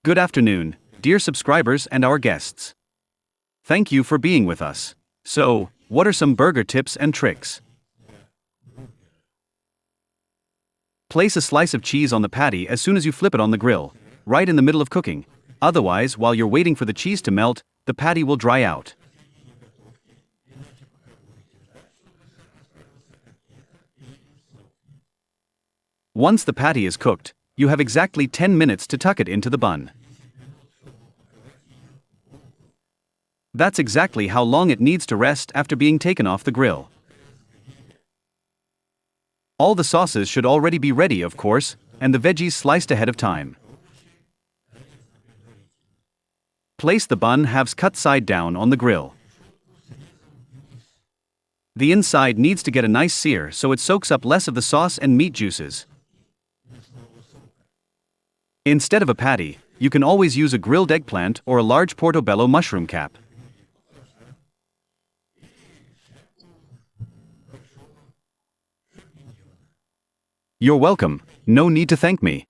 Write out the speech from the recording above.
Good afternoon, dear subscribers and our guests. Thank you for being with us. So, what are some burger tips and tricks? Place a slice of cheese on the patty as soon as you flip it on the grill, right in the middle of cooking. Otherwise, while you're waiting for the cheese to melt, the patty will dry out. Once the patty is cooked, you have exactly 10 minutes to tuck it into the bun. That's exactly how long it needs to rest after being taken off the grill. All the sauces should already be ready, of course, and the veggies sliced ahead of time. Place the bun halves cut side down on the grill. The inside needs to get a nice sear so it soaks up less of the sauce and meat juices. Instead of a patty, you can always use a grilled eggplant or a large portobello mushroom cap. You're welcome, no need to thank me.